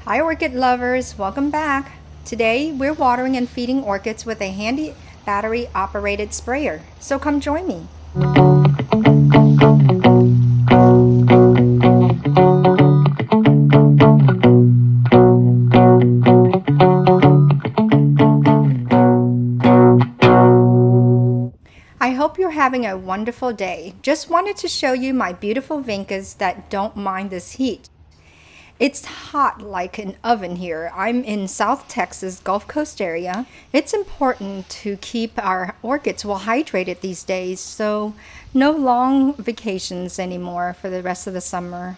Hi orchid lovers, welcome back. Today we're watering and feeding orchids with a handy battery operated sprayer. So come join me. I hope you're having a wonderful day. Just wanted to show you my beautiful vincas that don't mind this heat. It's hot like an oven here. I'm in South Texas, Gulf Coast area. It's important to keep our orchids well hydrated these days, so no long vacations anymore for the rest of the summer.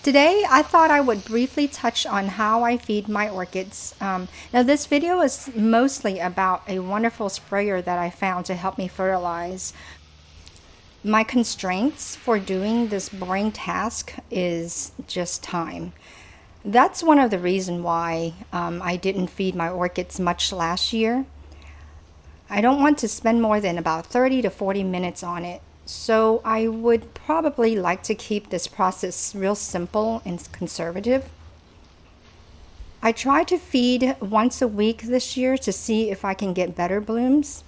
Today, I thought I would briefly touch on how I feed my orchids. Now this video is mostly about a wonderful sprayer that I found to help me fertilize. My constraints for doing this boring task is just time. That's one of the reasons why I didn't feed my orchids much last year. I don't want to spend more than about 30 to 40 minutes on it. So I would probably like to keep this process real simple and conservative. I try to feed once a week this year to see if I can get better blooms.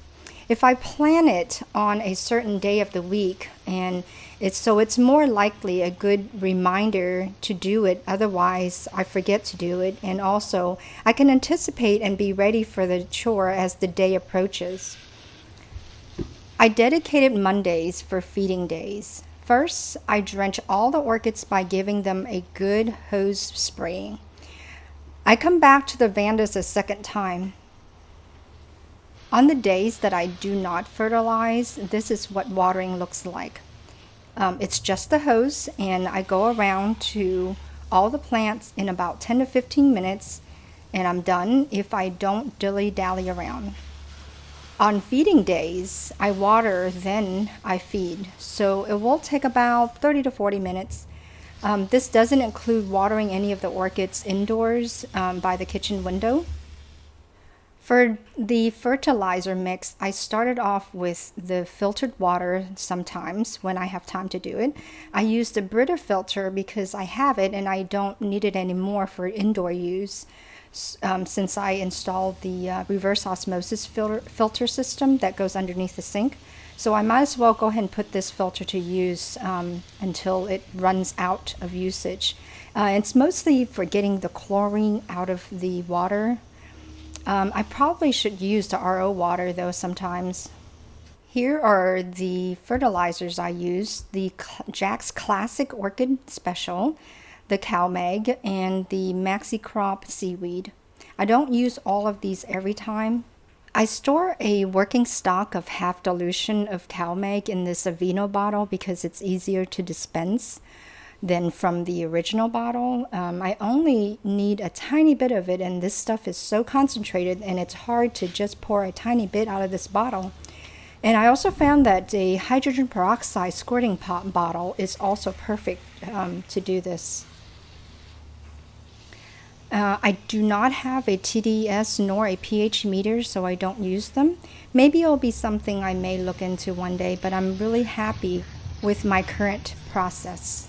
If I plan it on a certain day of the week, and it's more likely a good reminder to do it, otherwise I forget to do it, and also I can anticipate and be ready for the chore as the day approaches. I dedicated Mondays for feeding days. First, I drench all the orchids by giving them a good hose spraying. I come back to the vandas a second time. On the days that I do not fertilize, this is what watering looks like. It's just the hose, and I go around to all the plants in about 10 to 15 minutes, and I'm done if I don't dilly-dally around. On feeding days, I water, then I feed, so it will take about 30 to 40 minutes. This doesn't include watering any of the orchids indoors by the kitchen window. For the fertilizer mix, I started off with the filtered water sometimes when I have time to do it. I use the Brita filter because I have it and I don't need it anymore for indoor use since I installed the reverse osmosis filter system that goes underneath the sink. So I might as well go ahead and put this filter to use until it runs out of usage. It's mostly for getting the chlorine out of the water. I probably should use the RO water though sometimes. Here are the fertilizers I use: the Jack's Classic Orchid Special, the CalMag, and the Maxicrop Seaweed. I don't use all of these every time. I store a working stock of half dilution of CalMag in this Aveeno bottle because it's easier to dispense than from the original bottle. I only need a tiny bit of it, and this stuff is so concentrated and it's hard to just pour a tiny bit out of this bottle. And I also found that a hydrogen peroxide squirting bottle is also perfect to do this. I do not have a TDS nor a pH meter, so I don't use them. Maybe it'll be something I may look into one day, but I'm really happy with my current process.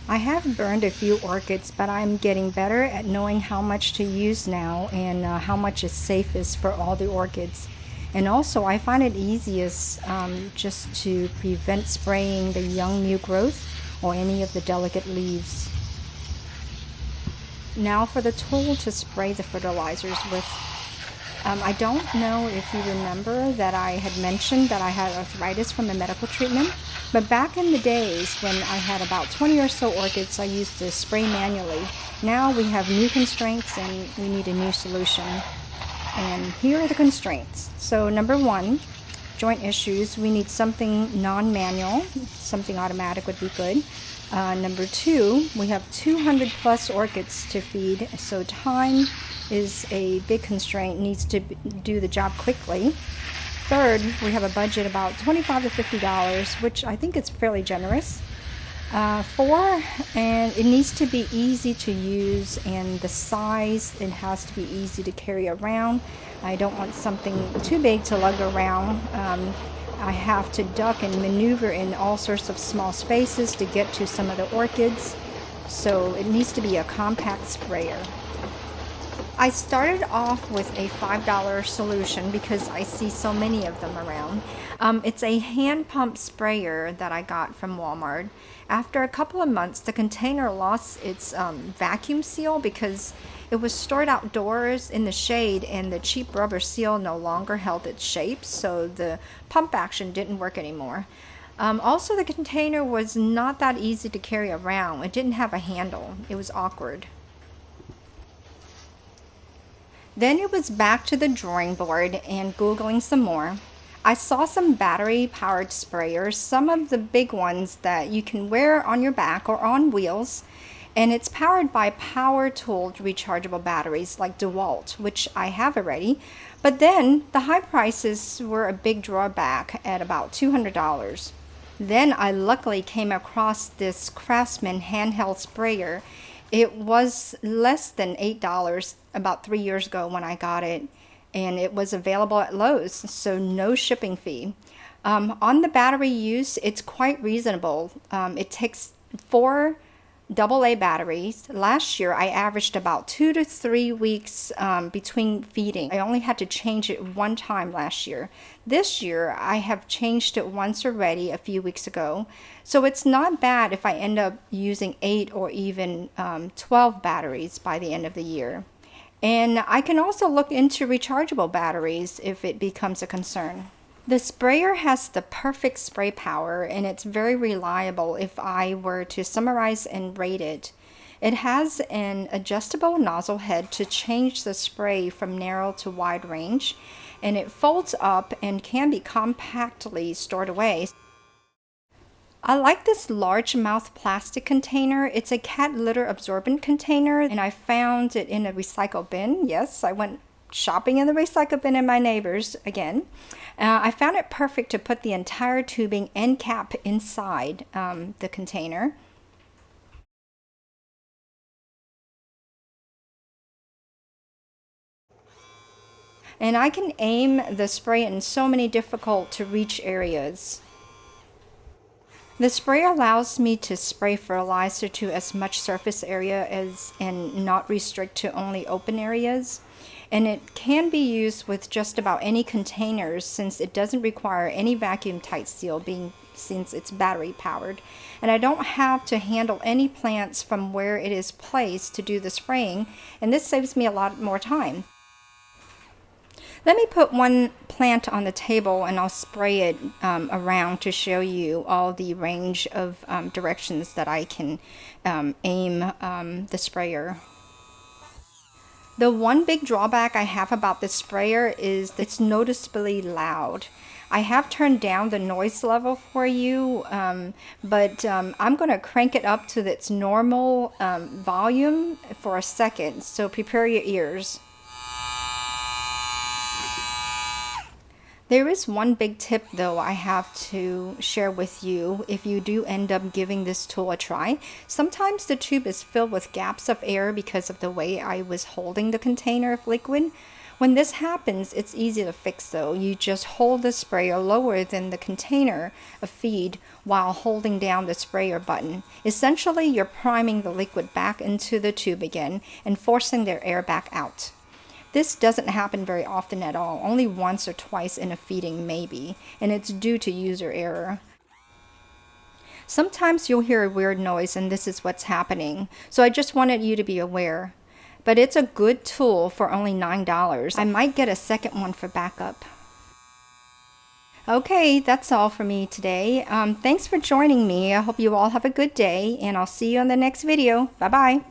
I have burned a few orchids, but I'm getting better at knowing how much to use now and how much is safest for all the orchids. And also I find it easiest just to prevent spraying the young new growth or any of the delicate leaves. Now for the tool to spray the fertilizers with. I don't know if you remember that I had mentioned that I had arthritis from a medical treatment, but back in the days when I had about 20 or so orchids, I used to spray manually. Now we have new constraints and we need a new solution. And here are the constraints. So number one, joint issues. We need something non-manual. Something automatic would be good. Number two, we have 200 plus orchids to feed, so time is a big constraint, needs to do the job quickly. Third, we have a budget about $25 to $50, which I think is fairly generous. Four, and it needs to be easy to use, and the size, it has to be easy to carry around. I don't want something too big to lug around. I have to duck and maneuver in all sorts of small spaces to get to some of the orchids. so it needs to be a compact sprayer. I started off with a $5 solution because I see so many of them around. It's a hand pump sprayer that I got from Walmart. After a couple of months, the container lost its vacuum seal because it was stored outdoors in the shade, and the cheap rubber seal no longer held its shape, so the pump action didn't work anymore. Also, the container was not that easy to carry around. It didn't have a handle. It was awkward. Then it was back to the drawing board and Googling some more. I saw some battery-powered sprayers, some of the big ones that you can wear on your back or on wheels, and it's powered by power-tooled rechargeable batteries like DeWalt, which I have already. But then the high prices were a big drawback at about $200. Then I luckily came across this CRAFTSMAN handheld sprayer. It was less than $8 about 3 years ago when I got it, and it was available at Lowe's, so no shipping fee. On the battery use, it's quite reasonable. It takes 4 AA batteries. Last year I averaged about 2 to 3 weeks between feeding. I only had to change it one time last year. This year I have changed it once already a few weeks ago, so it's not bad if I end up using 8 or even 12 batteries by the end of the year. And I can also look into rechargeable batteries if it becomes a concern. The sprayer has the perfect spray power, and it's very reliable if I were to summarize and rate it. It has an adjustable nozzle head to change the spray from narrow to wide range, and it folds up and can be compactly stored away. I like this largemouth plastic container. It's a cat litter absorbent container, and I found it in a recycle bin. Yes, I went shopping in the recycle bin in my neighbor's again. I found it perfect to put the entire tubing and cap inside the container. And I can aim the spray in so many difficult to reach areas. The sprayer allows me to spray fertilizer to as much surface area and not restrict to only open areas. And it can be used with just about any containers since it doesn't require any vacuum tight seal since it's battery powered. And I don't have to handle any plants from where it is placed to do the spraying, and this saves me a lot more time. Let me put one plant on the table and I'll spray it around to show you all the range of directions that I can aim the sprayer. The one big drawback I have about this sprayer is that it's noticeably loud. I have turned down the noise level for you, but I'm going to crank it up to its normal volume for a second, so prepare your ears. There is one big tip though I have to share with you if you do end up giving this tool a try. Sometimes the tube is filled with gaps of air because of the way I was holding the container of liquid. When this happens, it's easy to fix though. You just hold the sprayer lower than the container of feed while holding down the sprayer button. Essentially, you're priming the liquid back into the tube again and forcing their air back out. This doesn't happen very often at all, only once or twice in a feeding maybe, and it's due to user error. Sometimes you'll hear a weird noise and this is what's happening, so I just wanted you to be aware. But it's a good tool for only $9. I might get a second one for backup. Okay, that's all for me today. Thanks for joining me. I hope you all have a good day, and I'll see you on the next video. Bye-bye.